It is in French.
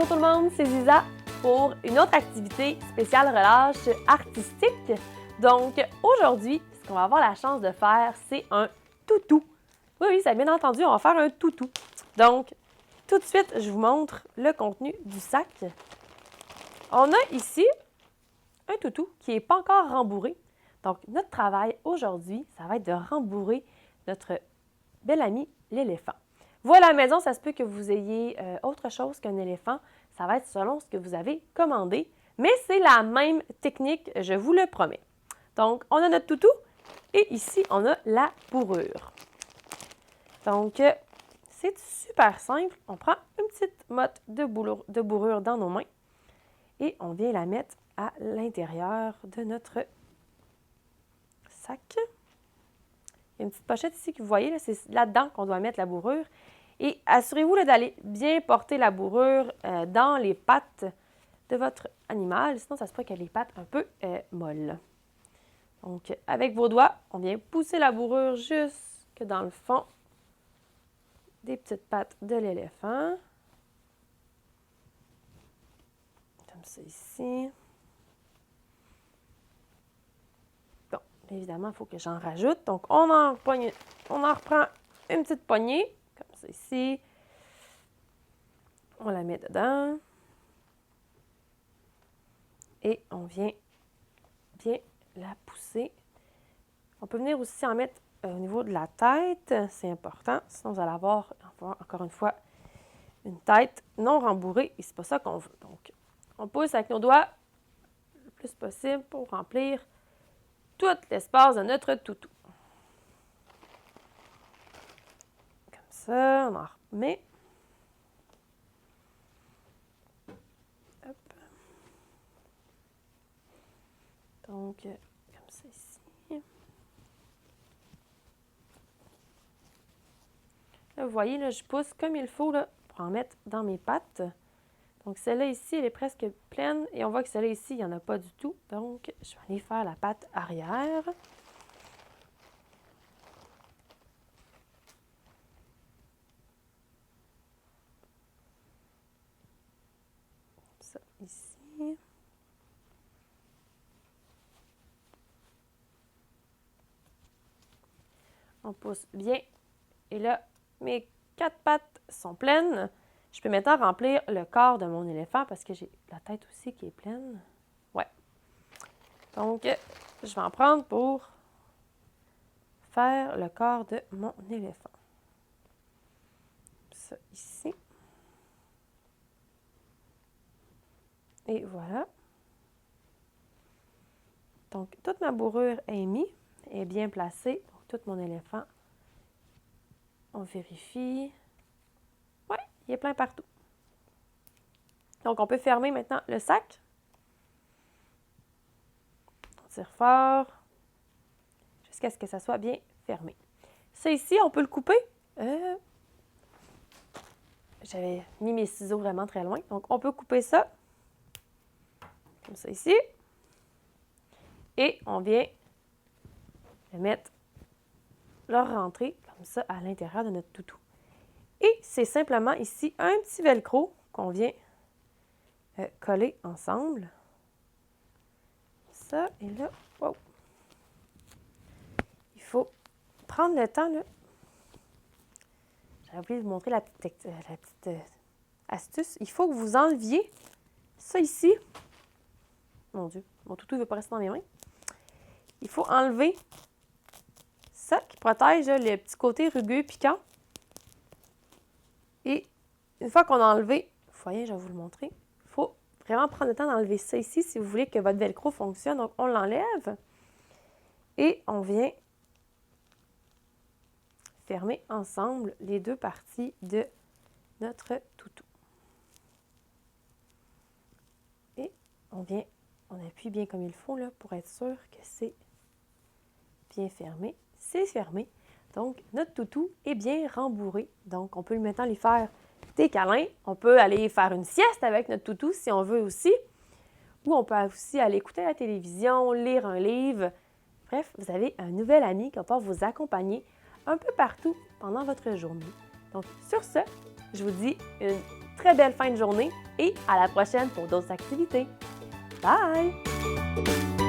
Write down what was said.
Bonjour tout le monde, c'est Ziza pour une autre activité spéciale relâche artistique. Donc aujourd'hui, ce qu'on va avoir la chance de faire, c'est un toutou. Oui, ça bien entendu, on va faire un toutou. Donc, tout de suite, je vous montre le contenu du sac. On a ici un toutou qui n'est pas encore rembourré. Donc, notre travail aujourd'hui, ça va être de rembourrer notre bel ami l'éléphant. Vous, à la maison, ça se peut que vous ayez autre chose qu'un éléphant. Ça va être selon ce que vous avez commandé. Mais c'est la même technique, je vous le promets. Donc, on a notre toutou et ici, on a la bourrure. Donc, c'est super simple. On prend une petite motte de bourrure dans nos mains et on vient la mettre à l'intérieur de notre sac. Il y a une petite pochette ici que vous voyez, c'est là-dedans qu'on doit mettre la bourrure. Et assurez-vous d'aller bien porter la bourrure dans les pattes de votre animal, sinon ça se peut qu'elle ait les pattes un peu molles. Donc, avec vos doigts, on vient pousser la bourrure jusque dans le fond des petites pattes de l'éléphant. Comme ça ici. Bon, évidemment, il faut que j'en rajoute. Donc, on en reprend une petite poignée, comme ça ici. On la met dedans. Et on vient bien la pousser. On peut venir aussi en mettre au niveau de la tête, c'est important. Sinon, vous allez avoir, encore une fois, une tête non rembourrée et c'est pas ça qu'on veut. Donc, on pousse avec nos doigts le plus possible pour remplir tout l'espace de notre toutou. Comme ça, on en remet. Hop. Donc, comme ça ici. Là, vous voyez, là, je pousse comme il faut là, pour en mettre dans mes pattes. Donc, celle-là ici, elle est presque pleine. Et on voit que celle-là ici, il n'y en a pas du tout. Donc, je vais aller faire la patte arrière. Ça, ici. On pousse bien. Et là, mes 4 pattes sont pleines. Je peux maintenant remplir le corps de mon éléphant parce que j'ai la tête aussi qui est pleine. Ouais. Donc, je vais en prendre pour faire le corps de mon éléphant. Ça ici. Et voilà. Donc, toute ma bourrure est mise, est bien placée. Donc, tout mon éléphant. On vérifie. Oui, il est plein partout. Donc, on peut fermer maintenant le sac. On tire fort jusqu'à ce que ça soit bien fermé. Ça ici, on peut le couper. J'avais mis mes ciseaux vraiment très loin. Donc, on peut couper ça. Comme ça ici. Et on vient le rentrer comme ça à l'intérieur de notre toutou. Et c'est simplement ici un petit velcro qu'on vient coller ensemble. Ça, et là, wow. Il faut prendre le temps, là. J'avais oublié de vous montrer la petite astuce. Il faut que vous enleviez ça ici. Mon Dieu, mon toutou ne veut pas rester dans mes mains. Il faut enlever ça qui protège là, le petit côté rugueux piquant. Et une fois qu'on a enlevé, vous voyez, je vais vous le montrer, il faut vraiment prendre le temps d'enlever ça ici si vous voulez que votre velcro fonctionne. Donc, on l'enlève et on vient fermer ensemble les deux parties de notre toutou. Et on appuie bien comme il faut là, pour être sûr que c'est bien fermé. C'est fermé. Donc, notre toutou est bien rembourré. Donc, on peut maintenant lui faire des câlins. On peut aller faire une sieste avec notre toutou si on veut aussi. Ou on peut aussi aller écouter la télévision, lire un livre. Bref, vous avez un nouvel ami qui va pouvoir vous accompagner un peu partout pendant votre journée. Donc, sur ce, je vous dis une très belle fin de journée et à la prochaine pour d'autres activités. Bye!